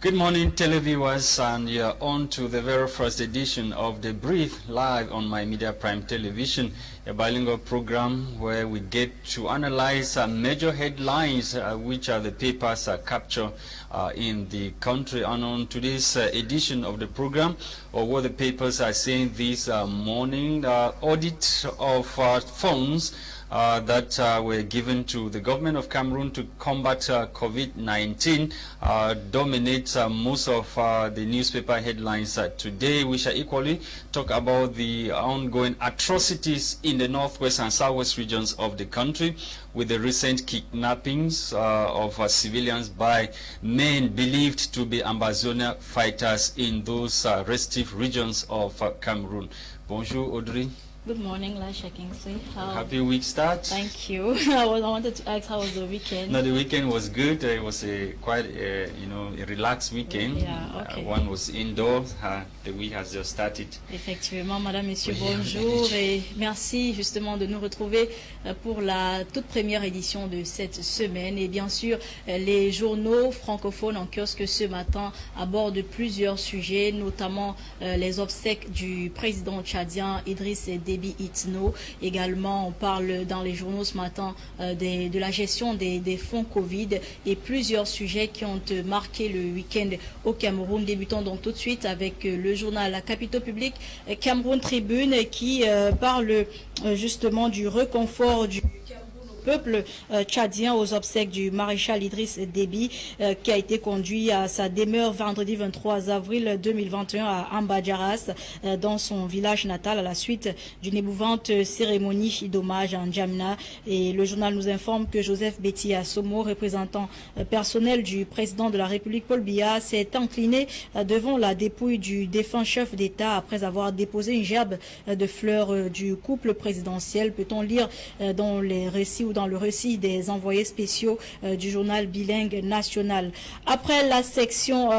Good morning, televiewers, and you're on to the very first edition of The Brief live on My Media Prime Television, a bilingual program where we get to analyze major headlines which are the papers capture in the country. And on today's edition of the program, or what the papers are saying this morning, audit of funds that were given to the government of Cameroon to combat COVID-19 dominates most of the newspaper headlines today. We shall equally talk about the ongoing atrocities in the northwest and southwest regions of the country, with the recent kidnappings of civilians by men believed to be Ambazonia fighters in those restive regions of Cameroon. Bonjour, Audrey. Good morning, Lasha Kingsley. Happy week start. Thank you. I wanted to ask, how was the weekend? No, the weekend was good. It was a quite a relaxed weekend. Yeah, okay. One was indoors. The week has just started. Effectivement, madame, messieurs, bonjour et merci justement de nous retrouver pour la toute première édition de cette semaine. Et bien sûr, les journaux francophones en kiosque ce matin abordent plusieurs sujets, notamment les obsèques du président tchadien Idriss Déby Itno. Également, on parle dans les journaux ce matin de la gestion des fonds Covid et plusieurs sujets qui ont marqué le week-end au Cameroun. Débutons donc tout de suite avec le journal La Capitale Publique, Cameroun Tribune, qui parle justement du réconfort du peuple tchadien aux obsèques du maréchal Idriss Déby, qui a été conduit à sa demeure vendredi 23 avril 2021 à Ambadjaras, dans son village natal, à la suite d'une émouvante cérémonie d'hommage en Djamna. Et le journal nous informe que Joseph Betty Assomo, représentant personnel du président de la République Paul Biya, s'est incliné devant la dépouille du défunt chef d'État après avoir déposé une gerbe de fleurs du couple présidentiel. Peut-on lire dans les récits ou dans le récit des envoyés spéciaux du journal bilingue national. Après la session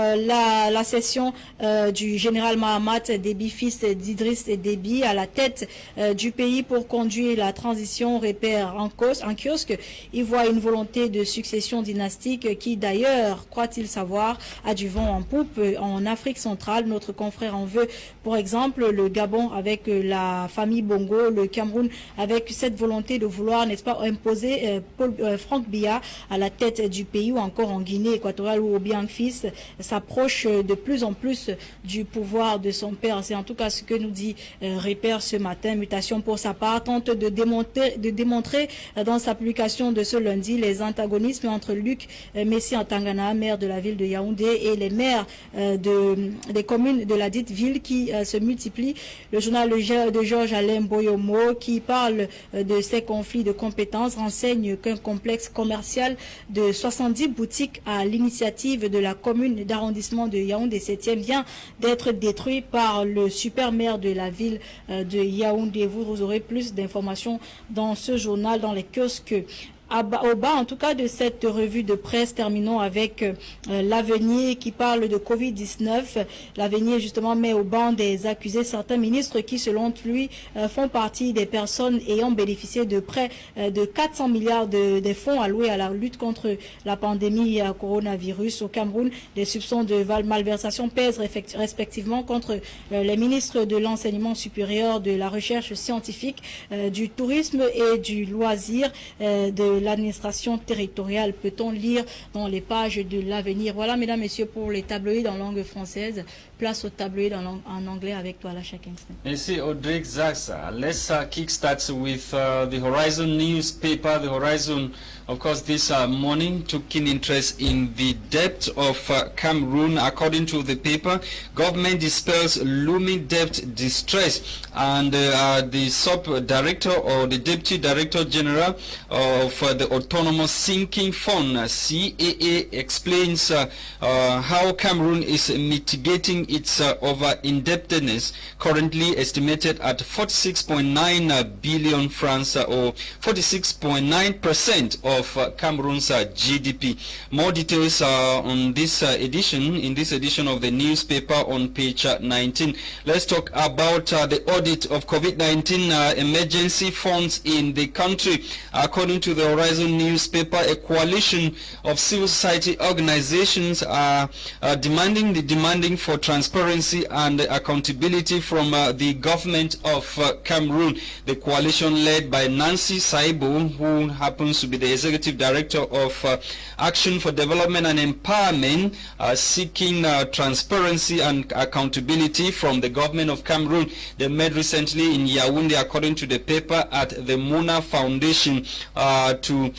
du général Mahamat Déby, fils d'Idriss Déby, à la tête du pays pour conduire la transition, repère en kiosque, il voit une volonté de succession dynastique qui d'ailleurs, croit-il savoir, a du vent en poupe en Afrique centrale. Notre confrère en veut pour exemple le Gabon avec la famille Bongo, le Cameroun avec cette volonté de vouloir, n'est-ce pas, imposer Franck Biya à la tête du pays, ou encore en Guinée équatoriale où Obiang fils s'approche de plus en plus du pouvoir de son père. C'est en tout cas ce que nous dit Repère ce matin. Mutation pour sa part tente de démontrer dans sa publication de ce lundi les antagonismes entre Luc Messi Antangana, maire de la ville de Yaoundé, et les maires des communes de la dite ville qui se multiplient. Le journal de Georges Alain Boyomo, qui parle de ces conflits de compétences, renseigne qu'un complexe commercial de 70 boutiques à l'initiative de la commune d'arrondissement de Yaoundé 7e vient d'être détruit par le super maire de la ville de Yaoundé. Vous aurez plus d'informations dans ce journal, dans les kiosques. Au bas, en tout cas, de cette revue de presse, terminons avec l'Avenir qui parle de Covid-19. L'Avenir, justement, met au banc des accusés certains ministres qui, selon lui, font partie des personnes ayant bénéficié de près de 400 milliards des fonds alloués à la lutte contre la pandémie coronavirus au Cameroun. Des soupçons de malversation pèsent respectivement contre les ministres de l'enseignement supérieur, de la recherche scientifique, du tourisme et du loisir, de l'administration territoriale. Peut-on lire dans les pages de l'Avenir. Voilà, mesdames, messieurs, pour les tabloïds en langue française. Place aux tabloïds en anglais avec toi, Lasha Kingston. Merci, Audrey. ZATSA. Let's kickstart with the Horizon newspaper. The Horizon, of course, this morning took keen interest in the debt of Cameroon. According to the paper, government dispels looming debt distress, and the sub-director or the deputy director general of the Autonomous Sinking Fund, CAA, explains how Cameroon is mitigating its over-indebtedness, currently estimated at 46.9 billion francs, or 46.9% of Cameroon's GDP. More details on this edition, in this edition of the newspaper on page 19. Let's talk about the audit of COVID-19 emergency funds in the country. According to the Horizon newspaper, a coalition of civil society organizations are demanding for transparency and accountability from the government of Cameroon. The coalition led by Nancy Saibo, who happens to be the executive director of Action for Development and Empowerment, seeking transparency and accountability from the government of Cameroon. They met recently in Yaoundé, according to the paper, at the Muna Foundation to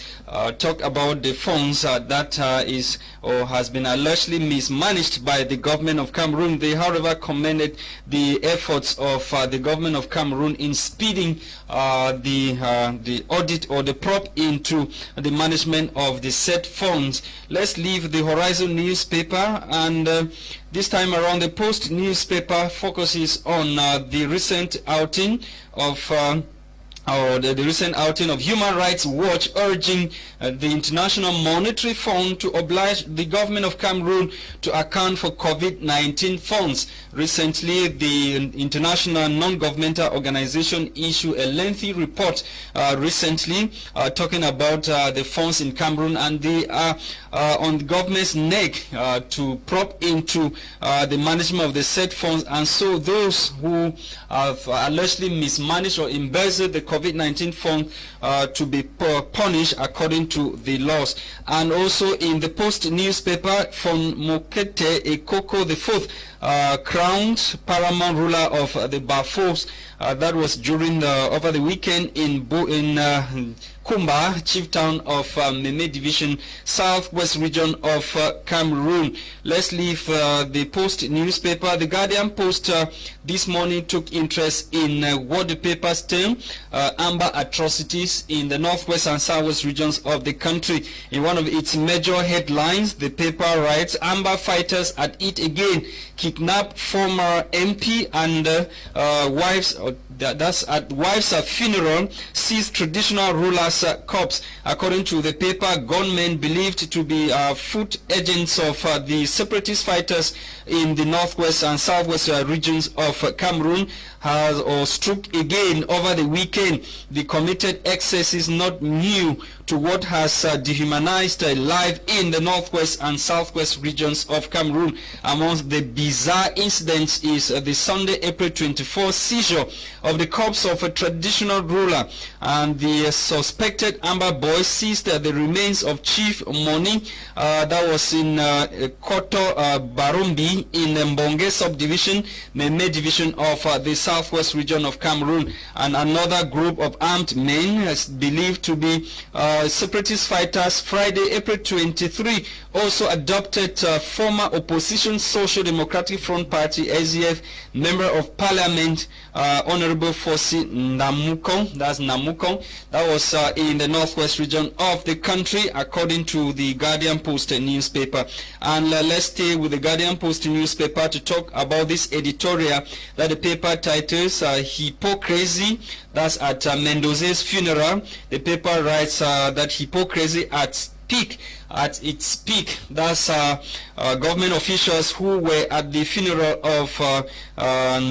talk about the funds that is or has been allegedly mismanaged by the government of Cameroon. They, however, commended the efforts of the government of Cameroon in speeding the audit or the probe into the management of the said funds. Let's leave the Horizon newspaper, and this time around the Post newspaper focuses on the recent outing of the recent outing of Human Rights Watch, urging the International Monetary Fund to oblige the government of Cameroon to account for COVID-19 funds. Recently, the international non-governmental organization issued a lengthy report talking about the funds in Cameroon, and they are on the government's neck to probe into the management of the said funds, and so those who have allegedly mismanaged or embezzled the COVID-19 fund to be punished according to the laws. And also in the Post newspaper, Fon Mokete Ekoko IV, crowned paramount ruler of the Bafos, that was during over the weekend in Kumba, chief town of Meme Division, southwest region of Cameroon. Let's leave the Post newspaper. The Guardian Post this morning took interest in what the papers term amber atrocities in the northwest and southwest regions of the country. In one of its major headlines, the paper writes, amber fighters at it again, kidnap former MP and wives. That's at wives' funeral, seized traditional rulers' corpse. According to the paper, gunmen believed to be foot agents of the separatist fighters in the northwest and southwest regions of Cameroon has struck again over the weekend. The committed excess is not new to what has dehumanized life in the northwest and southwest regions of Cameroon. Amongst the bizarre incidents is the Sunday, April 24 seizure of the corpse of a traditional ruler, and the suspected amber boy seized the remains of Chief Moni that was in Koto Barumbi in Mbonge subdivision, Meme division of the southwest region of Cameroon. And another group of armed men is believed to be separatist fighters, Friday, April 23, also adopted former opposition Social Democratic Front Party, SDF, member of Parliament, Honorable Fosi Namukong, that's Namukong, that was in the northwest region of the country, according to the Guardian Post newspaper. And let's stay with the Guardian Post newspaper to talk about this editorial that the paper titles Hypocrisy. That's at Mendoza's funeral. The paper writes that hypocrisy at its peak. That's government officials who were at the funeral of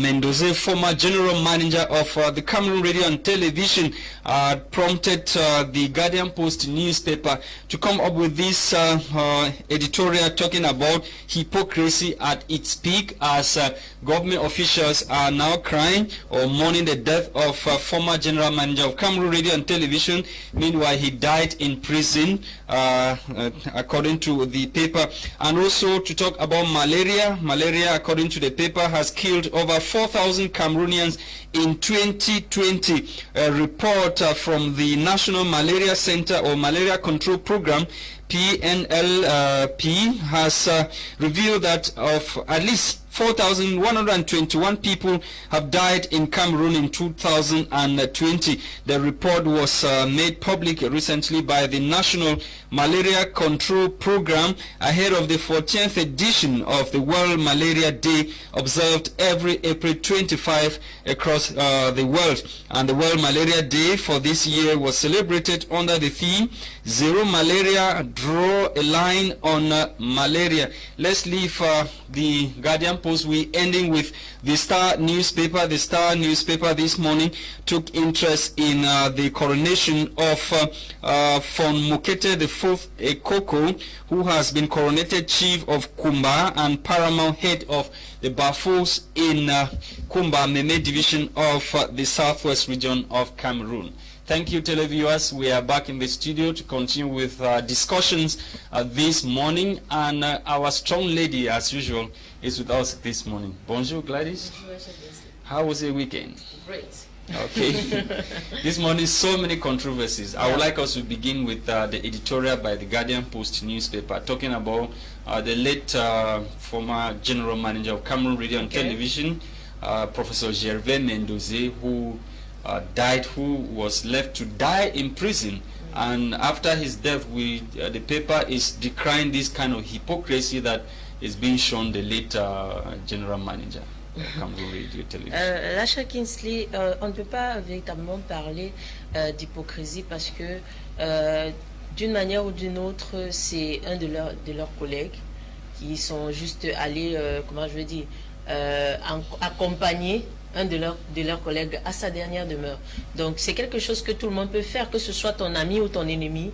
Mendoza, former general manager of the Cameroon Radio and Television, prompted the Guardian Post newspaper to come up with this editorial talking about hypocrisy at its peak, as government officials are now crying or mourning the death of former general manager of Cameroon Radio and Television. Meanwhile, he died in prison, according to the paper. And also to talk about malaria. Malaria, according to the paper, has killed over 4,000 Cameroonians in 2020. A report from the National Malaria Center or Malaria Control Program, PNLP, has revealed that of at least 4,121 people have died in Cameroon in 2020. The report was made public recently by the National Malaria Control Program ahead of the 14th edition of the World Malaria Day, observed every April 25 across the world. And the World Malaria Day for this year was celebrated under the theme Zero Malaria draw a line on malaria. Let's leave the Guardian Post. We ending with the Star newspaper. The Star newspaper this morning took interest in the coronation of Fon Mukete IV Ekoko, who has been coronated chief of Kumba and paramount head of the Bafos in Kumba Meme division of the southwest region of Cameroon. Thank you, televiewers. We are back in the studio to continue with discussions this morning, and our strong lady, as usual, is with us this morning. Bonjour, Gladys. How was your weekend? Great. Okay. This morning, so many controversies. I would like us to begin with the editorial by the Guardian Post newspaper, talking about the late former general manager of Cameroon Radio and Television, Professor Gervais Mendoze, who died, who was left to die in prison. And after his death, the paper is decrying this kind of hypocrisy that is being shown the late general manager of Cameroon Radio Television. Lasha Kinsley, on ne peut pas véritablement parler d'hypocrisie parce que d'une manière ou d'une autre, c'est un de leurs collègues qui sont juste allés, comment je veux dire, accompagner un de leurs collègues à sa dernière demeure. Donc c'est quelque chose que tout le monde peut faire, que ce soit ton ami ou ton ennemi.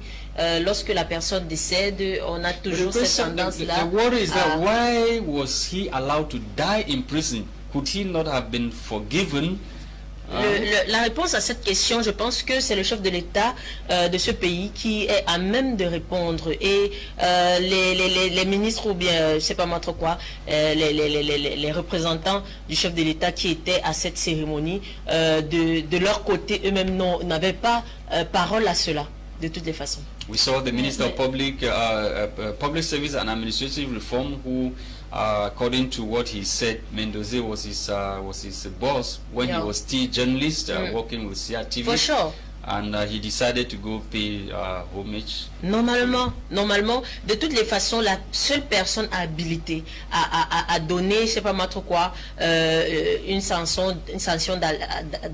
Lorsque la personne décède, on a toujours cette tendance-là. The worry is that why was he allowed to die in prison? Could he not have been forgiven? La réponse à cette question, je pense que c'est le chef de l'État de ce pays qui est à même de répondre, et les ministres ou bien je sais pas moi trop quoi, les représentants du chef de l'État qui étaient à cette cérémonie, de leur côté eux-mêmes n'avaient pas parole à cela de toutes les façons. We saw the Minister of Public Service and Administrative Reform, who, according to what he said, Mendoze was his boss when he was still journalist working with CRTV. For sure. And he decided to go pay homage. Normalement, de toutes les façons, la seule personne habilitée à donner, je sais pas moi trop quoi, une sanction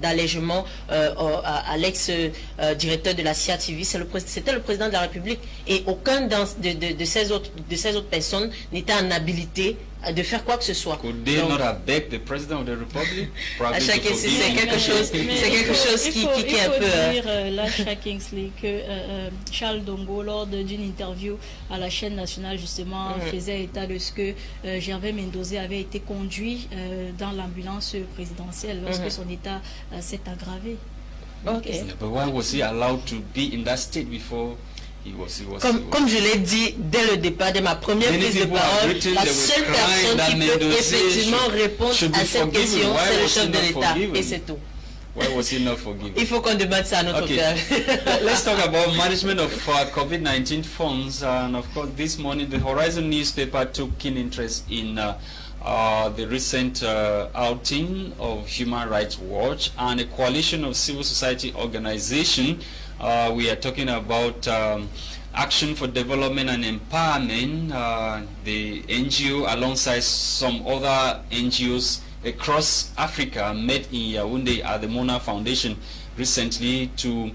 d'allègement à l'ex-directeur de la CRTV, c'était le président de la République, et aucun de ces autres personnes n'était en habilité de faire quoi que ce soit. Could they not have begged the president of the Republic? C'est quelque chose qui est un peu... Il faut dire, Lasha Kingsley, que Charles Dongo, lors d'une interview à la chaîne nationale, justement, faisait état de ce que Gervais Mendoze avait été conduit dans l'ambulance présidentielle lorsque son état s'est aggravé. Okay. Yeah, but why was he allowed to be in that state before? Comme je l'ai dit dès le départ, dès ma première prise de parole, la seule personne qui peut effectivement répondre à cette question, c'est le chef de l'État, et c'est tout. Why was he not forgiven? Il faut qu'on demande ça à notre père. Let's talk about management of COVID-19 funds. And of course, this morning, the Horizon newspaper took keen interest in the recent outing of Human Rights Watch and a coalition of civil society organizations. We are talking about Action for Development and Empowerment, the NGO, alongside some other NGOs across Africa, met in Yaoundé at the Mona Foundation recently to,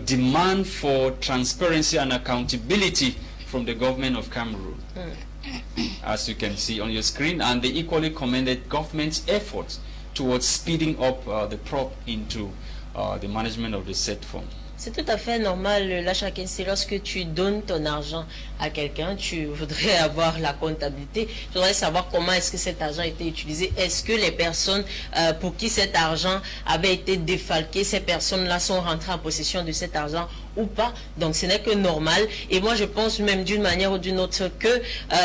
demand for transparency and accountability from the government of Cameroon, as you can see on your screen. And they equally commended government's efforts towards speeding up the probe into the management of the said fund. C'est tout à fait normal, Lasha Kingsley, lorsque tu donnes ton argent à quelqu'un, tu voudrais avoir la comptabilité, tu voudrais savoir comment est-ce que cet argent a été utilisé, est-ce que les personnes pour qui cet argent avait été défalqué, ces personnes-là sont rentrées en possession de cet argent ou pas. Donc ce n'est que normal, et moi je pense même d'une manière ou d'une autre que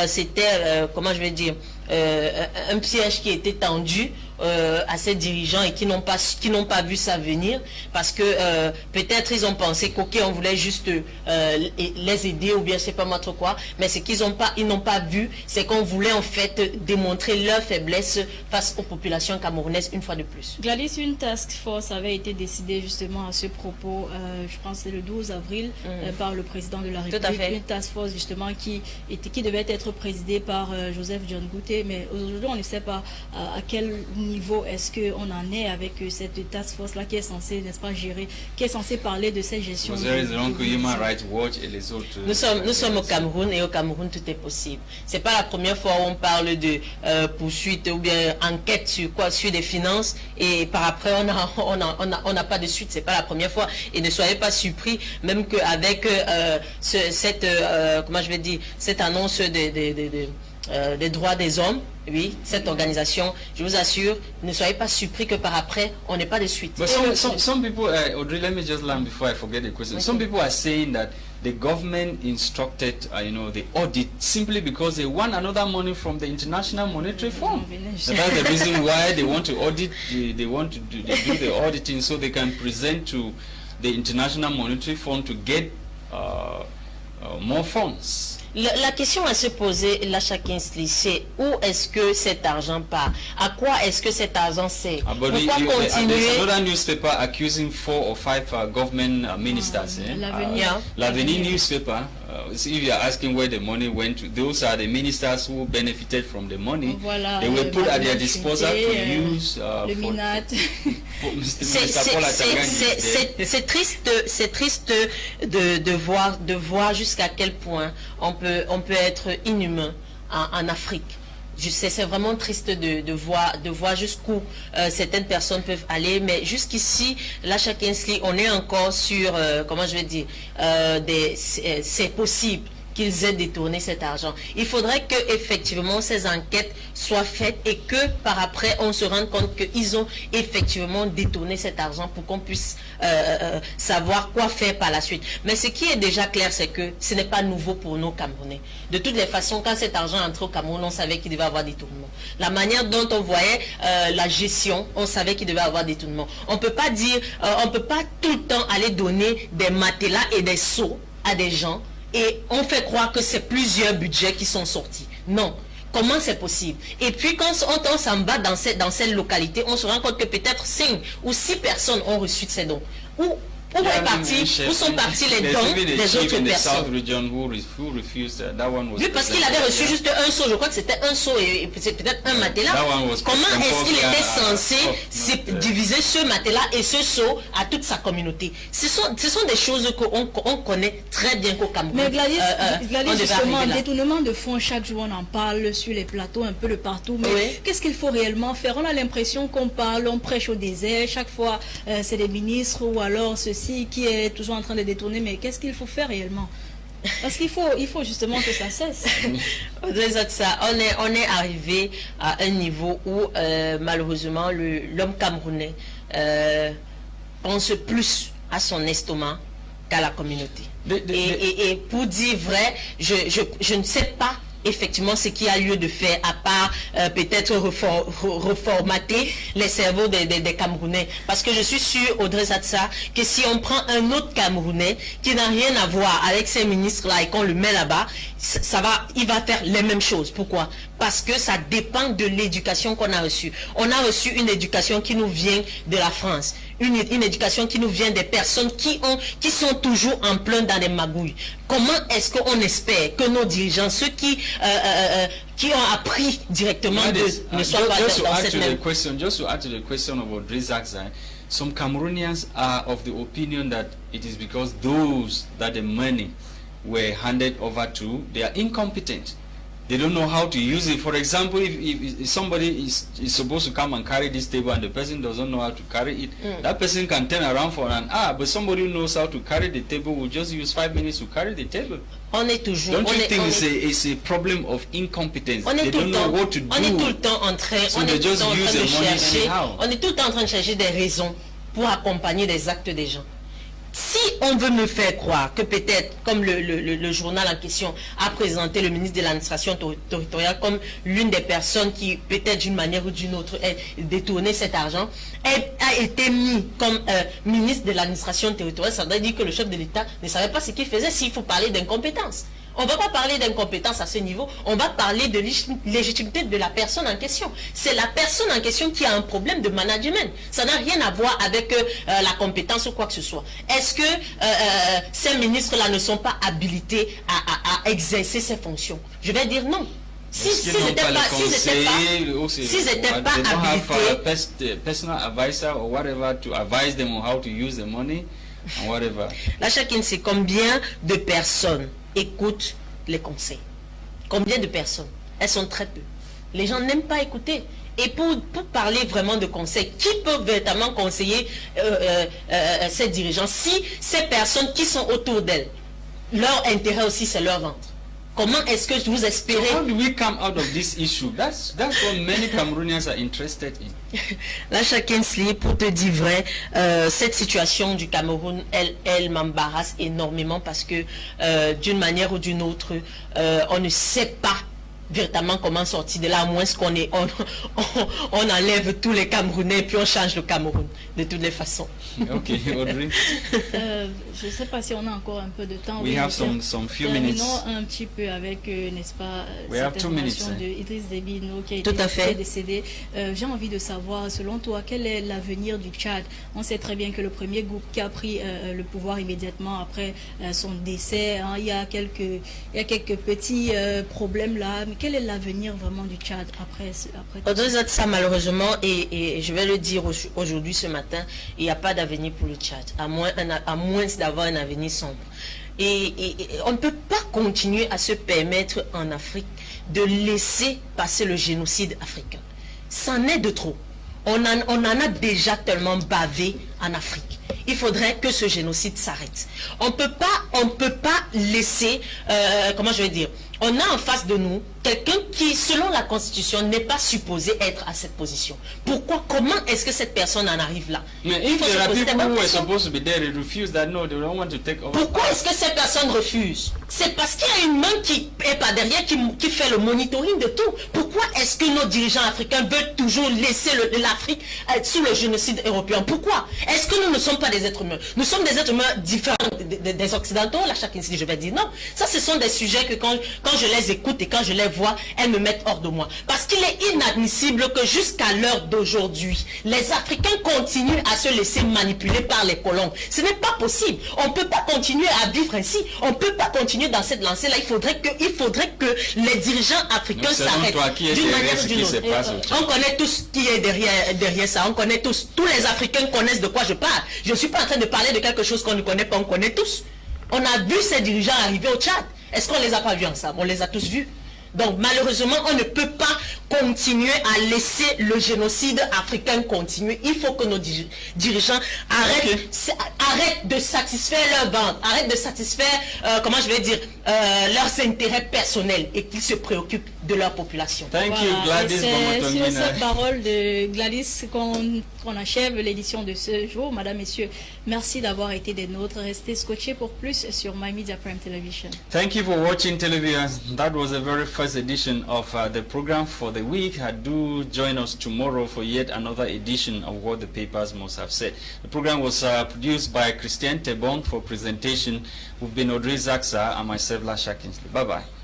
c'était, comment je vais dire, un piège qui était tendu à ces dirigeants et qui n'ont pas vu ça venir, parce que peut-être ils ont pensé qu'ok, on voulait juste les aider ou bien je sais pas moi trop quoi, mais ce qu'ils n'ont pas vu, c'est qu'on voulait en fait démontrer leur faiblesse face aux populations camerounaises une fois de plus. Gladys, une task force avait été décidée justement à ce propos, je pense que c'est le 12 12 avril par le président de la République. Tout à fait. Une task force justement qui devait être présidée par Joseph John Gouté, mais aujourd'hui on ne sait pas à quel niveau est-ce qu'on en est avec cette task force là qui est censée, n'est-ce pas, gérer, qui est censée parler de cette gestion. Human Rights Watch et les autres. Nous sommes au Cameroun, et au Cameroun tout est possible. C'est pas la première fois où on parle de poursuite ou bien enquête sur des finances, et par après on n'a pas de suite. C'est pas la première fois, et ne soyez pas surpris même qu'avec comment je vais dire, cette annonce des droits des hommes, oui, cette organisation, je vous assure, ne soyez pas surpris que par après on n'ait pas de suite. But some people, Audrey, let me just learn before I forget the question. Okay. Some people are saying that the government instructed, the audit simply because they want another money from the International Monetary Fund. That's the reason why they want to audit. They want to do the auditing so they can present to the International Monetary Fund to get more funds. La question à se poser, Lasha Kinsley, c'est où est-ce que cet argent part? À quoi est-ce que cet argent sert? Pourquoi continuer? There's another newspaper accusing 4 or 5 government ministers. L'Avenir newspaper. If you are asking where the money went to, those are the ministers who benefited from the money. Voilà, they were put at their disposal to use. Le Minat. C'est triste de voir jusqu'à quel point on peut être inhumain en Afrique. C'est vraiment triste de voir jusqu'où certaines personnes peuvent aller, mais jusqu'ici, Lasha Kinsley, on est encore sur, comment je vais dire, c'est possible qu'ils aient détourné cet argent. Il faudrait que effectivement ces enquêtes soient faites et que par après on se rende compte qu'ils ont effectivement détourné cet argent pour qu'on puisse savoir quoi faire par la suite. Mais ce qui est déjà clair, c'est que ce n'est pas nouveau pour nos Camerounais. De toutes les façons, quand cet argent entrait au Cameroun, on savait qu'il devait avoir détournement. La manière dont on voyait la gestion, on savait qu'il devait avoir détournement. On peut pas dire, on peut pas tout le temps aller donner des matelas et des seaux à des gens et on fait croire que c'est plusieurs budgets qui sont sortis. Non. Comment c'est possible? Et puis quand on s'en bat dans cette localité, on se rend compte que peut-être 5 ou 6 personnes ont reçu ces dons. Où sont partis les dons des autres personnes? Oui, parce qu'il avait reçu juste un seau, je crois que c'était un seau et peut-être un matelas. Comment est-ce qu'il était censé diviser ce matelas et ce seau à toute sa communauté? Ce sont des choses qu'on connaît très bien qu'au Cameroun. Mais Gladys, justement, détournement de fonds, chaque jour on en parle sur les plateaux un peu de partout, mais qu'est-ce qu'il faut réellement faire? On a l'impression qu'on parle, on prêche au désert, chaque fois c'est des ministres ou alors ceci qui est toujours en train de détourner, mais qu'est-ce qu'il faut faire réellement? Parce qu'il faut justement que ça cesse. Audrey ZATSA, on est arrivé à un niveau où malheureusement l'homme camerounais pense plus à son estomac qu'à la communauté. Et pour dire vrai, je ne sais pas effectivement ce qui a lieu de faire, à part peut-être reformater les cerveaux des Camerounais. Parce que je suis sûr, Audrey ZATSA, que si on prend un autre Camerounais qui n'a rien à voir avec ces ministres-là et qu'on le met là-bas, il va faire les mêmes choses. Pourquoi? Parce que ça dépend de l'éducation qu'on a reçue. On a reçu une éducation qui nous vient de la France. Une éducation qui nous vient des personnes qui sont toujours en plein dans des magouilles. Comment est-ce qu'on espère que nos dirigeants, ceux qui ont appris directement ne soient pas dans cette même... Just to add to the question of Audrey ZATSA, some Cameroonians are of the opinion that it is because those that the money were handed over to, they are incompetent. They don't know how to use it. For example, if somebody is supposed to come and carry this table and the person doesn't know how to carry it, that person can turn around for an hour, but somebody who knows how to carry the table will just use 5 minutes to carry the table. On est toujours... Don't you think it's a problem of incompetence? They don't know what to do. On est tout le temps en train de chercher des raisons pour accompagner des actes des gens. Si on veut me faire croire que peut-être, comme le journal en question a présenté le ministre de l'administration territoriale comme l'une des personnes qui, peut-être d'une manière ou d'une autre, a détourné cet argent, a été mis comme ministre de l'administration territoriale, ça veut dire que le chef de l'État ne savait pas ce qu'il faisait s'il faut parler d'incompétence. On ne va pas parler d'incompétence à ce niveau, on va parler de légitimité de la personne en question. C'est la personne en question qui a un problème de management. Ça n'a rien à voir avec la compétence ou quoi que ce soit. Est-ce que ces ministres-là ne sont pas habilités à exercer ces fonctions? Je vais dire non. S'ils n'étaient pas habilités, personal advisor or whatever to advise them on how to use the money and whatever. Là, chacun sait combien de personnes écoutent les conseils. Combien de personnes? Elles sont très peu. Les gens n'aiment pas écouter. Et pour parler vraiment de conseils, qui peut véritablement conseiller ces dirigeants si ces personnes qui sont autour d'elles, leur intérêt aussi c'est leur ventre? Comment est-ce que vous espérez... So how do we come out of this issue? That's what many Cameroonians are interested in. Là, chacun se lit, pour te dire vrai, cette situation du Cameroun, elle m'embarrasse énormément parce que d'une manière ou d'une autre, on ne sait pas véritablement comment sortir de là, à moins qu'on enlève tous les Camerounais et puis on change le Cameroun, de toutes les façons. Ok, Audrey. Je ne sais pas si on a encore un peu de temps. We have some few minutes. Terminons un petit peu avec, n'est-ce pas, We have 2 minutes. de Idriss Déby qui a Tout à fait. été décédé. J'ai envie de savoir, selon toi, quel est l'avenir du Tchad? On sait très bien que le premier groupe qui a pris le pouvoir immédiatement après son décès, hein, il y a quelques petits problèmes là. Mais quel est l'avenir vraiment du Tchad après Audrey ZATSA, malheureusement, et je vais le dire aujourd'hui, ce matin, il n'y a pas d'avenir pour le Tchad, à moins d'avoir un avenir sombre. Et on ne peut pas continuer à se permettre en Afrique de laisser passer le génocide africain. C'en est de trop. On en a déjà tellement bavé en Afrique. Il faudrait que ce génocide s'arrête. On peut pas laisser, comment je vais dire, on a en face de nous quelqu'un qui, selon la Constitution, n'est pas supposé être à cette position. Pourquoi? Comment est-ce que cette personne en arrive là? Mais if there are people who were supposed to be there, they refuse that. No, they don't want to take over. Pourquoi est-ce que ces personnes refusent? C'est parce qu'il y a une main qui est pas derrière, qui fait le monitoring de tout. Pourquoi est-ce que nos dirigeants africains veulent toujours laisser l'Afrique sous le génocide européen? Pourquoi? Est-ce que nous ne sommes pas des êtres humains? Nous sommes des êtres humains différents des Occidentaux. Là, chacun se dit, je vais dire non. Ça, ce sont des sujets que quand je les écoute et quand je les vois, elles me mettent hors de moi. Parce qu'il est inadmissible que jusqu'à l'heure d'aujourd'hui, les Africains continuent à se laisser manipuler par les colons. Ce n'est pas possible. On ne peut pas continuer à vivre ainsi. On ne peut pas continuer dans cette lancée-là. Il faudrait que les dirigeants africains s'arrêtent. D'une manière ou d'une autre. On connaît tous qui est derrière ça. On connaît tous. Tous les Africains connaissent de quoi je parle. Je ne suis pas en train de parler de quelque chose qu'on ne connaît pas. On connaît tous. On a vu ces dirigeants arriver au Tchad. Est-ce qu'on les a pas vus ensemble? On les a tous vus. Donc malheureusement, on ne peut pas continuer à laisser le génocide africain continuer. Il faut que nos dirigeants arrêtent de satisfaire leur bande, arrêtent de satisfaire, comment je vais dire, leurs intérêts personnels et qu'ils se préoccupent de leur population. Thank you, Gladys. C'est sur cette parole de Gladys qu'on achève l'édition de ce jour. Madame, Messieurs, merci d'avoir été des nôtres. Restez scotchés pour plus sur My Media Prime Television. Thank you for watching television. That was the very first edition of the program for the week. Do join us tomorrow for yet another edition of What the Papers Must Have Said. The program was produced by TEBONG for presentation. We've been Audrey ZATSA and myself, Lasha. Bye-bye.